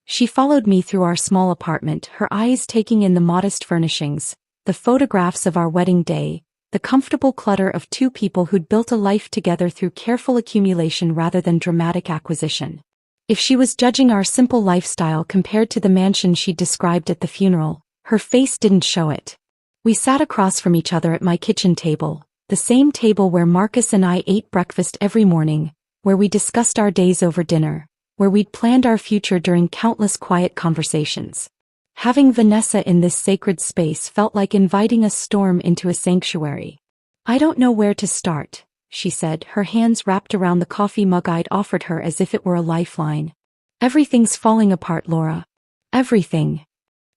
[SPEAKER 1] She followed me through our small apartment, her eyes taking in the modest furnishings, the photographs of our wedding day, the comfortable clutter of two people who'd built a life together through careful accumulation rather than dramatic acquisition. If she was judging our simple lifestyle compared to the mansion she'd described at the funeral, her face didn't show it. We sat across from each other at my kitchen table, the same table where Marcus and I ate breakfast every morning, where we discussed our days over dinner, where we'd planned our future during countless quiet conversations. Having Vanessa in this sacred space felt like inviting a storm into a sanctuary. I don't know where to start, she said, her hands wrapped around the coffee mug I'd offered her as if it were a lifeline. Everything's falling apart, Laura. Everything.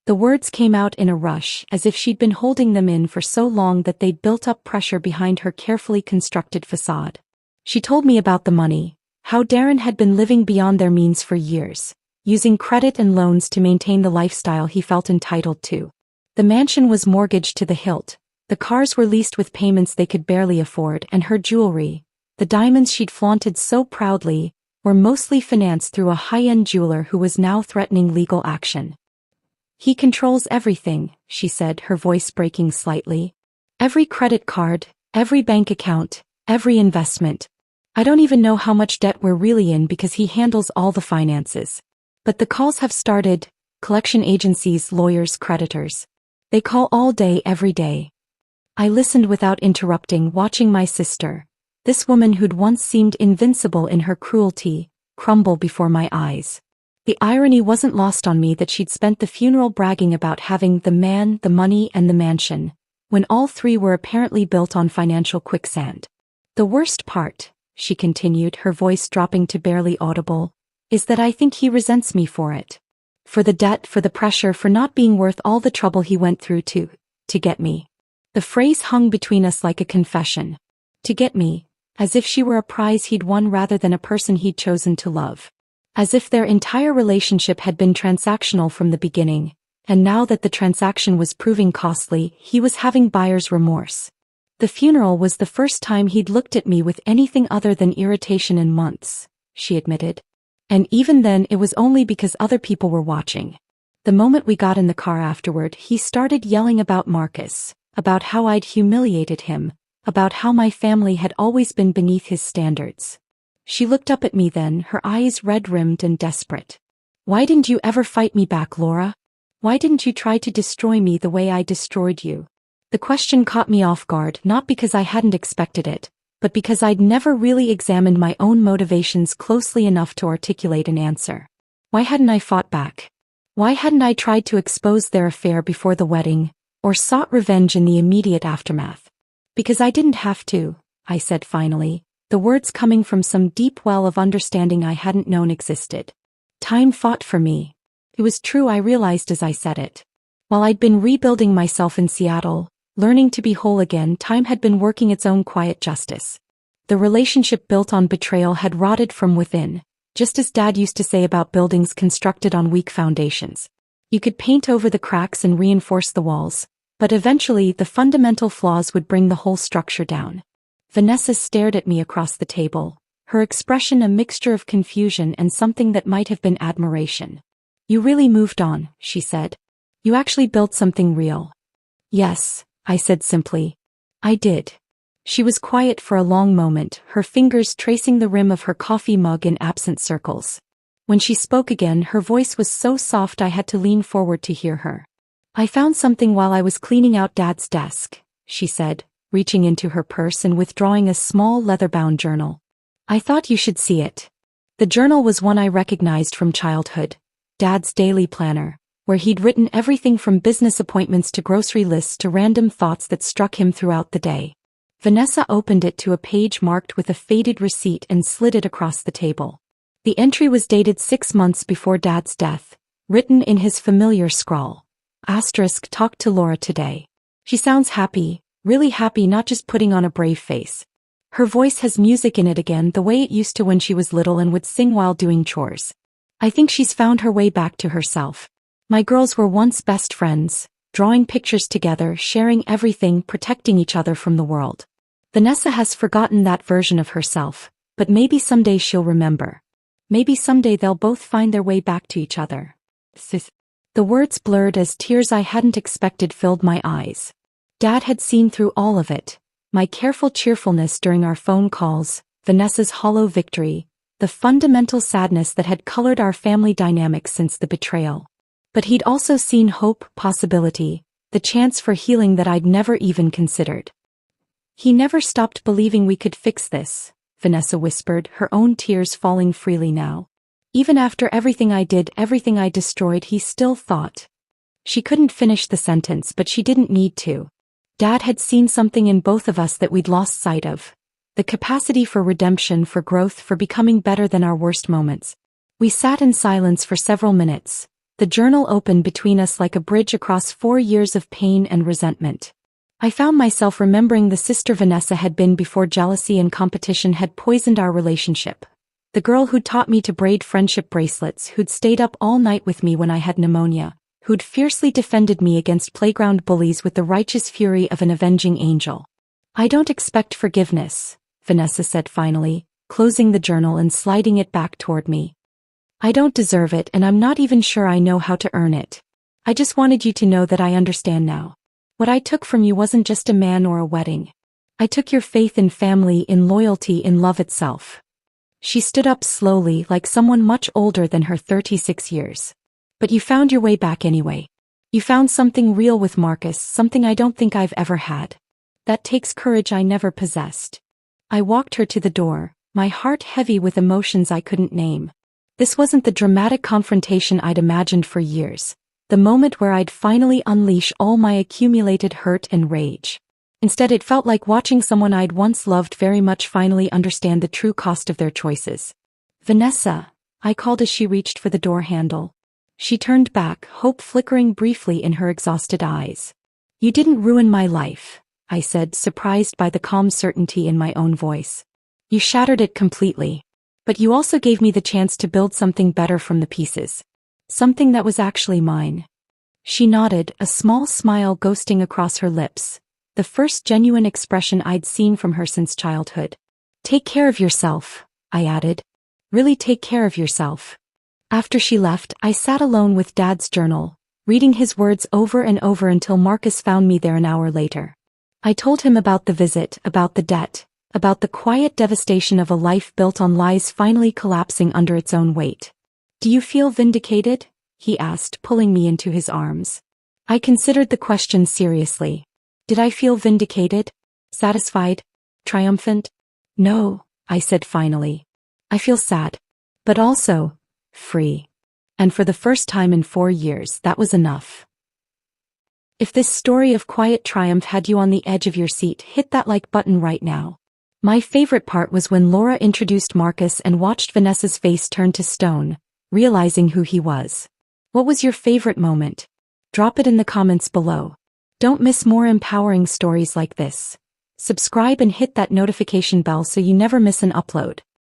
[SPEAKER 1] The words came out in a rush, as if she'd been holding them in for so long that they'd built up pressure behind her carefully constructed facade. She told me about the money, how Darren had been living beyond their means for years, using credit and loans to maintain the lifestyle he felt entitled to. The mansion was mortgaged to the hilt, the cars were leased with payments they could barely afford, and her jewelry, the diamonds she'd flaunted so proudly, were mostly financed through a high-end jeweler who was now threatening legal action. He controls everything, she said, her voice breaking slightly. Every credit card, every bank account, every investment. I don't even know how much debt we're really in because he handles all the finances. But the calls have started, collection agencies, lawyers, creditors. They call all day, every day. I listened without interrupting, watching my sister, this woman who'd once seemed invincible in her cruelty, crumble before my eyes. The irony wasn't lost on me that she'd spent the funeral bragging about having the man, the money, and the mansion, when all three were apparently built on financial quicksand. The worst part, she continued, her voice dropping to barely audible, is that I think he resents me for it. For the debt, for the pressure, for not being worth all the trouble he went through to get me. The phrase hung between us like a confession. To get me, as if she were a prize he'd won rather than a person he'd chosen to love. As if their entire relationship had been transactional from the beginning, and now that the transaction was proving costly, he was having buyer's remorse. The funeral was the first time he'd looked at me with anything other than irritation in months, she admitted. And even then it was only because other people were watching. The moment we got in the car afterward, he started yelling about Marcus, about how I'd humiliated him, about how my family had always been beneath his standards. She looked up at me then, her eyes red-rimmed and desperate. Why didn't you ever fight me back, Laura? Why didn't you try to destroy me the way I destroyed you? The question caught me off guard, not because I hadn't expected it, but because I'd never really examined my own motivations closely enough to articulate an answer. Why hadn't I fought back? Why hadn't I tried to expose their affair before the wedding, or sought revenge in the immediate aftermath? Because I didn't have to, I said finally, the words coming from some deep well of understanding I hadn't known existed. Time fought for me. It was true, I realized as I said it. While I'd been rebuilding myself in Seattle, learning to be whole again, time had been working its own quiet justice. The relationship built on betrayal had rotted from within, just as Dad used to say about buildings constructed on weak foundations. You could paint over the cracks and reinforce the walls, but eventually the fundamental flaws would bring the whole structure down. Vanessa stared at me across the table, her expression a mixture of confusion and something that might have been admiration. You really moved on, she said. You actually built something real. Yes, I said simply. I did. She was quiet for a long moment, her fingers tracing the rim of her coffee mug in absent circles. When she spoke again, her voice was so soft I had to lean forward to hear her. I found something while I was cleaning out Dad's desk, she said, reaching into her purse and withdrawing a small leather-bound journal. I thought you should see it. The journal was one I recognized from childhood, Dad's daily planner, where he'd written everything from business appointments to grocery lists to random thoughts that struck him throughout the day. Vanessa opened it to a page marked with a faded receipt and slid it across the table. The entry was dated 6 months before Dad's death, written in his familiar scrawl. Talked to Laura today. She sounds happy, really happy, not just putting on a brave face. Her voice has music in it again, the way it used to when she was little and would sing while doing chores. I think she's found her way back to herself. My girls were once best friends, drawing pictures together, sharing everything, protecting each other from the world. Vanessa has forgotten that version of herself, but maybe someday she'll remember. Maybe someday they'll both find their way back to each other. Sis. The words blurred as tears I hadn't expected filled my eyes. Dad had seen through all of it. My careful cheerfulness during our phone calls, Vanessa's hollow victory, the fundamental sadness that had colored our family dynamics since the betrayal. But he'd also seen hope, possibility, the chance for healing that I'd never even considered. He never stopped believing we could fix this, Vanessa whispered, her own tears falling freely now. Even after everything I did, everything I destroyed, he still thought. She couldn't finish the sentence, but she didn't need to. Dad had seen something in both of us that we'd lost sight of. The capacity for redemption, for growth, for becoming better than our worst moments. We sat in silence for several minutes, the journal open between us like a bridge across 4 years of pain and resentment. I found myself remembering the sister Vanessa had been before jealousy and competition had poisoned our relationship. The girl who'd taught me to braid friendship bracelets, who'd stayed up all night with me when I had pneumonia, who'd fiercely defended me against playground bullies with the righteous fury of an avenging angel. I don't expect forgiveness, Vanessa said finally, closing the journal and sliding it back toward me. I don't deserve it, and I'm not even sure I know how to earn it. I just wanted you to know that I understand now. What I took from you wasn't just a man or a wedding. I took your faith in family, in loyalty, in love itself. She stood up slowly, like someone much older than her 36 years. But you found your way back anyway. You found something real with Marcus, something I don't think I've ever had. That takes courage I never possessed. I walked her to the door, my heart heavy with emotions I couldn't name. This wasn't the dramatic confrontation I'd imagined for years. The moment where I'd finally unleash all my accumulated hurt and rage. Instead, it felt like watching someone I'd once loved very much finally understand the true cost of their choices. Vanessa, I called as she reached for the door handle. She turned back, hope flickering briefly in her exhausted eyes. You didn't ruin my life, I said, surprised by the calm certainty in my own voice. You shattered it completely. But you also gave me the chance to build something better from the pieces. Something that was actually mine. She nodded, a small smile ghosting across her lips. The first genuine expression I'd seen from her since childhood. Take care of yourself, I added. Really take care of yourself. After she left, I sat alone with Dad's journal, reading his words over and over until Marcus found me there an hour later. I told him about the visit, about the debt, about the quiet devastation of a life built on lies finally collapsing under its own weight. Do you feel vindicated? He asked, pulling me into his arms. I considered the question seriously. Did I feel vindicated? Satisfied? Triumphant? No, I said finally. I feel sad. But also, free. And for the first time in 4 years, that was enough. If this story of quiet triumph had you on the edge of your seat, hit that like button right now. My favorite part was when Laura introduced Marcus and watched Vanessa's face turn to stone, realizing who he was. What was your favorite moment? Drop it in the comments below. Don't miss more empowering stories like this. Subscribe and hit that notification bell so you never miss an upload.